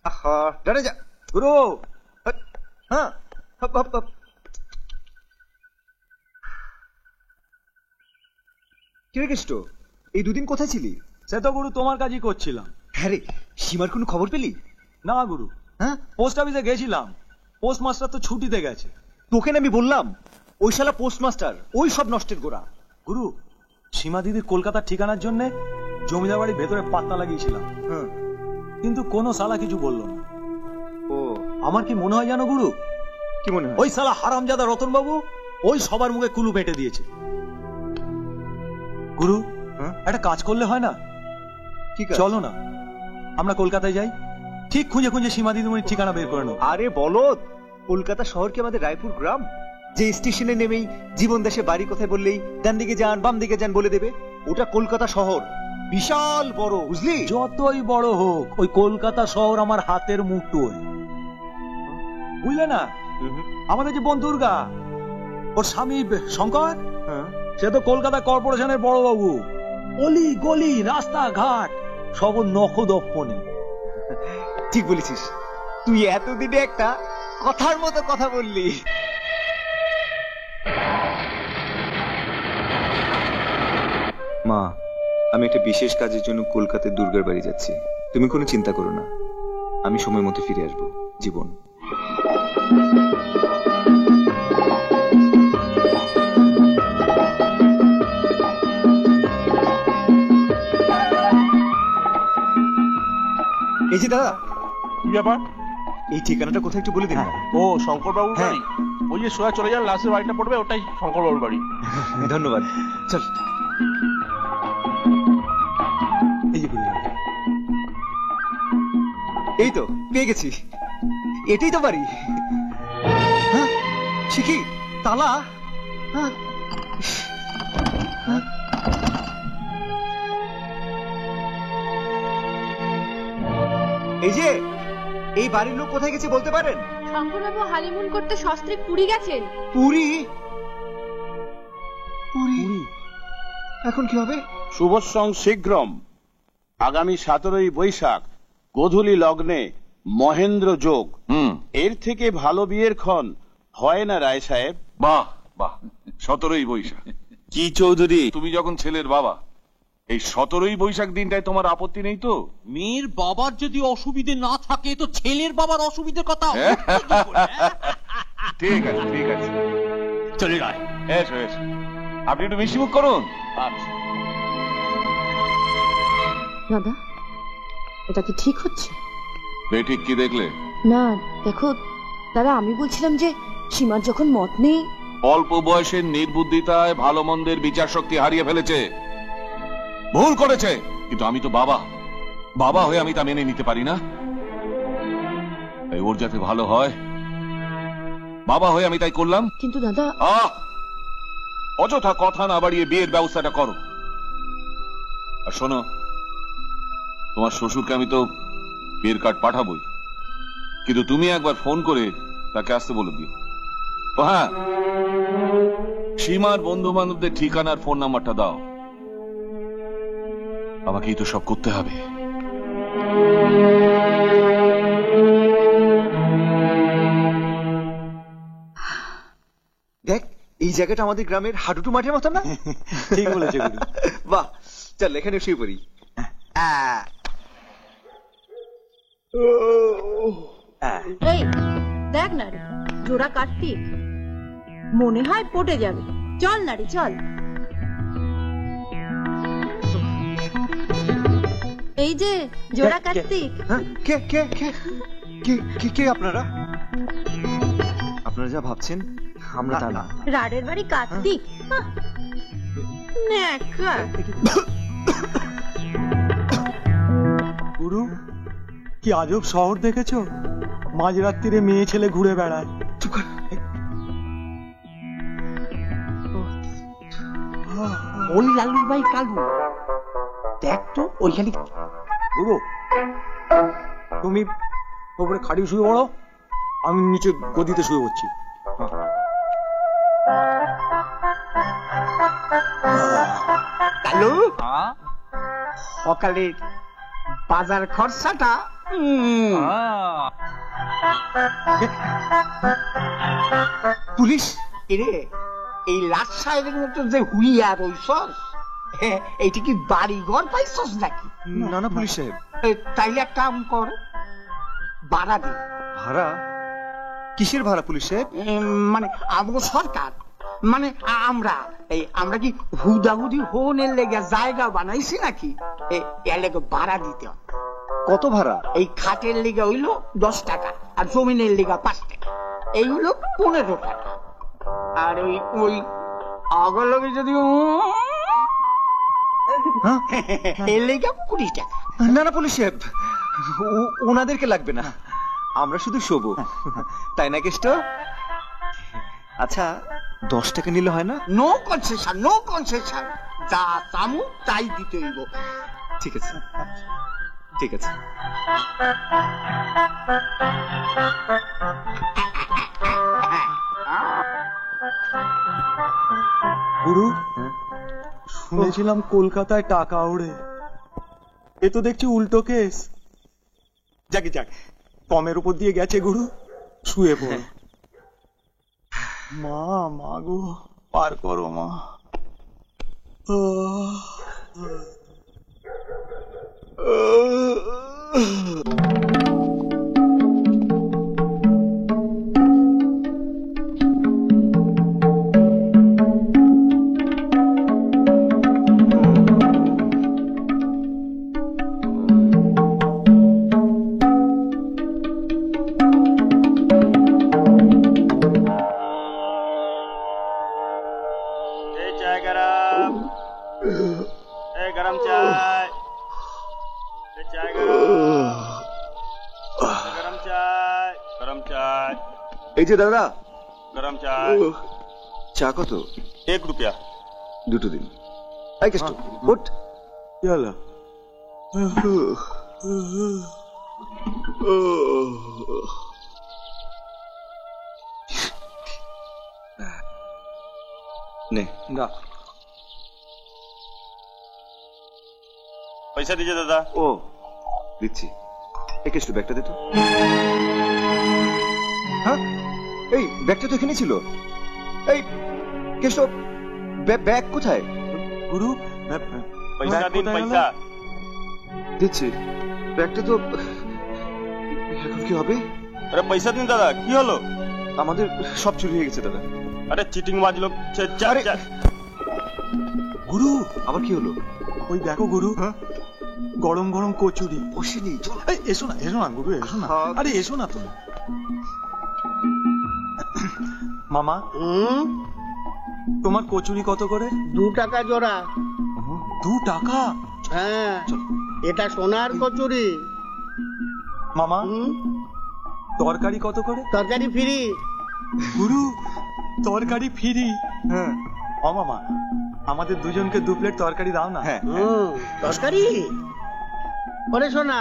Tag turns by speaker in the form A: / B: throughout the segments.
A: আহা ডানে যা
B: গুরু।
A: হ্যাঁ হপ হপ হপ। কি রে কেষ্ট, এই দুদিন কোথায় ছিলি?
B: সে তো গুরু তোমার কাজই করছিলাম।
A: হ্যাঁ রে, সীমার কোনো খবর পেলি?
B: না গুরু,
A: হ্যাঁ
B: পোস্ট অফিসে গেছিলাম, পোস্ট মাস্টার তো ছুটিতে গেছে।
A: তোকে না আমি বললাম, ওই শালা পোস্টমাস্টার ওই সব নষ্টের গোড়া।
B: গুরু, সীমা দিদির কলকাতার ঠিকানার জন্য জমিদার বাড়ির ভেতরে পাত্তা লাগিয়েছিলাম, কিন্তু কোনো শালা কিছু বললো না।
A: ও
B: আমার কি মনে হয় জানো গুরু,
A: কি মনে হয়?
B: ওই শালা হারামজাদা রতন বাবু ওই সবার মুখে কুলু পেটে দিয়েছে। গুরু, একটা কাজ করলে হয় না?
A: কি
B: চলো না আমরা কলকাতায় যাই, ঠিক খুঁজে খুঁজে সীমা দিদিমণির ঠিকানা বের করে নেবো।
A: আরে বলদ, কলকাতা শহর কি আমাদের রায়পুর গ্রাম যে স্টেশনে নেমেই জীবন দেশে বাড়ি কোথায় বললেই ডান দিকে যান বাম দিকে যান বলে দেবে? ওটা কলকাতা শহর, বিশাল বড়, বুঝলি?
B: যতই বড় হোক ওই কলকাতা শহর আমার হাতের মুঠোয়, বুঝলে না? আমাদের যে বোন দুর্গা, ওর স্বামী শঙ্কর, সে তো কলকাতা কর্পোরেশনের বড় বাবু। অলি গলি রাস্তাঘাট সব নখদর্পণে।
A: ঠিক বলেছিস, তুই এতদিনে একটা কথার মতো কথা বললি। মা, আমি একটা বিশেষ কাজের জন্য কলকাতার দুর্গার বাড়ি যাচ্ছি, তুমি কোনো চিন্তা করো না, আমি সময় মতো ফিরে আসবো। জীবন, এই যে দাদা,
C: কি ব্যাপার?
A: এই ঠিকানাটা কোথায় একটু বলে দিন।
C: ও শঙ্কর বাবুর বাড়ি, ওই যে সোজা চলে যান লাস্টের বাড়িটা পড়বে, ওটাই শঙ্কর বাবুর বাড়ি।
A: ধন্যবাদ, চল।
B: এই যে
A: এই তো পেয়ে গেছি, এটাই তো বাড়ি। হ্যাঁ শিখি, তালা। এই যে, এই বাড়ির লোক কোথায় গেছে বলতে পারেন?
D: শঙ্করবাবু হানিমুন করতে সস্ত্রীক পুরী গেছেন।
A: পুরী? পুরী এখন কি হবে?
E: শুভসং শীঘ্রম, আগামী 17ই বৈশাখ গোধূলি লগ্নে মহেন্দ্র যোগ। এর থেকে ভালো বিয়ের ক্ষণ হয় না রায় সাহেব।
F: বাহ বাহ, 17ই বৈশাখ।
E: কি চৌধুরী,
F: তুমি যখন ছেলের বাবা, এই 17ই বৈশাখ দিনটায় তোমার আপত্তি নেই তো?
G: মেয়ের বাবার যদি অসুবিধে না থাকে তো ছেলের বাবার অসুবিধের কথা
F: ঠিক আছে ঠিক আছে,
G: চলে যায়।
F: এসো এসো, আপনি একটু মিষ্টি মুখ করুন।
E: আচ্ছা
D: দাদা, এটা কি ঠিক হচ্ছে?
F: বেঠিক কি দেখলে?
D: না দেখো দাদা, আমি বলছিলাম যে সীমার যখন মত নেই।
F: অল্প বয়সের নির্বুদ্ধিতায় ভালো মন্দের বিচার শক্তি হারিয়ে ফেলেছে, ভুল করেছে। কিন্তু আমি তো বাবা, বাবা হয়ে আমি তা মেনে নিতে পারি না। ওর যাতে ভালো হয়, বাবা হয়ে আমি তাই করলাম।
D: কিন্তু দাদা,
F: অযথা কথা না বাড়িয়ে বিয়ের ব্যবস্থাটা করো। আর শোনো, তোমার শ্বশুরকে আমি তো বিয়ের কার্ড পাঠাবোই, কিন্তু তুমি একবার ফোন করে তাকে আসতে বলে দিও। ও হ্যাঁ, সীমার বন্ধু বান্ধবদের ঠিকানার ফোন নাম্বারটা দাও, আমাকেই তো সব করতে হবে।
A: দেখ, এই জায়গাটা আমাদের গ্রামের হাডুডু মাঠের মতো না?
B: ঠিক বলেছে।
A: বাহ, চল এখানে শুয়ে পড়ি।
D: এই দেখ না রে, জোড়া কার্তিক মনে হয় পটে যাবে। চল না রে চল। এই যে জোড়া কার্তিক।
A: কে কে কে কে কে আপনারা? আপনারা যা ভাবছেন আমরা তা না।
D: রাডের বাড়ি কার্তিক
B: গুরু, কি আজব শহর দেখেছো? মাঝরাত্রিরে মেয়ে ছেলে ঘুরে বেড়ায়।
G: ওই লালুর ভাই কালু, দেখ তো ওইখানে।
B: গুরু, তুমি ওপরে খাড়ি শুয়ে পড়ো, আমি নিচে গদিতে শুয়ে পড়ছি।
G: কালু, সকালে বাজার খরচাটা
A: পুলিশ
H: এরে এই লাট সাহেবের মতো যে হুইয়া রইছস, এইটা কি বাড়ি ঘর পাইছস নাকি?
A: না না পুলিশ সাহেব।
H: তাইলে এক কাম কর, ভাড়া দে।
A: ভাড়া? কিসের ভাড়া পুলিশ সাহেব?
H: মানে আমগো সরকার, মানে আমরা কি হুদাহুদি হোনের লেগে জায়গা বানাইছি নাকি? এর লেগে ভাড়া দিতে হবে।
A: কত ভাড়া?
H: এই খাটের লিগা হইলো 10 টাকা, আর জমিনের লিগা 5 টাকা, এই হইলো 15 টাকা। আর ওই আগর লগে যদি এর লিগা 20 টাকা।
A: না না পুলিশ সাহেব, ওনাদেরকে লাগবে না, আমরা শুধু শোবো, তাই না কেষ্ট? আচ্ছা 10 টাকা নিলে হয় না?
H: নো কনসেশন, নো কনসেশন, যা চামু তাই দিতে হইব।
A: ঠিক আছে ঠিক আছে।
B: গুরু, শুনেছিলাম কলকাতায় টাকা ওড়ে, এ তো দেখছি উল্টো কেস। যাকে যাক, কমের উপর দিয়ে গেছে গুরু, শুয়ে পড়ো। মা, মা গো, পার করো মা।
A: এই যে দাদা,
E: গরম চাই।
A: চা কত?
E: 1 रुपया।
A: দুটো দিন। এই কেষ্ট, উঠ।
B: চলো।
A: নে
B: না,
E: पैसा दीजिए दादा।
A: ও দিচ্ছি। এই কেষ্ট, ব্যাগটা দে তো। হ্যাঁ, এই ব্যাগটা তো এখানে ছিল। এই কেষ্ট, ব্যাগ কোথায়?
B: গুরু,
E: पैसा
B: ব্যাগ
E: दिन
B: কোথায়
E: पैसा।
A: দিচ্ছি। ব্যাগটা তো এখন কি হবে?
E: अरे पैसा दिन दादा, কি হলো?
A: আমাদের সব চুরি হয়ে গেছে দাদা।
E: अरे চিটিংবাজ লোক।
A: আরে,
B: গুরু,
A: আবার কি হলো?
B: ওই দেখো গুরু, গরম গরম কচুরি।
A: বসেনি, চল।
B: এই, এসো না, এসো না গুরু, এসো না। আরে এসো না তুমি। মামা, তোমার কচুরি কত করে?
H: 2 টাকা জোড়া।
B: 2 টাকা?
H: হ্যাঁ, এটা সোনার কচুরি।
B: মামা, তরকারি কত করে?
H: তরকারি ফ্রি।
B: গুরু, তরকারি ফ্রি?
A: হ্যাঁ।
B: ও মামা, আমাদের দুজনকে 2 প্লেট তরকারি দাও না।
A: হ্যাঁ,
H: তরকারি? ওরে সোনা,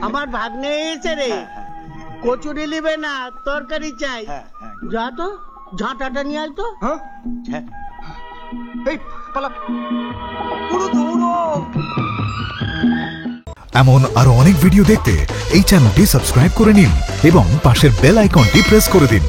H: আমার ভাগ্নে এসে রে, কচুরি নিবে না, তরকারি চাই। যা তো, ঝাঁটাটা নিয়ে আয় তো।
A: হ্যাঁ,
B: হ্যাঁ।
A: এই পালা।
B: গুরু, দৌড়ো।
I: এমন আরো অনেক ভিডিও দেখতে এই চ্যানেলটি সাবস্ক্রাইব করে নিন এবং পাশের বেল আইকনটি প্রেস করে দিন।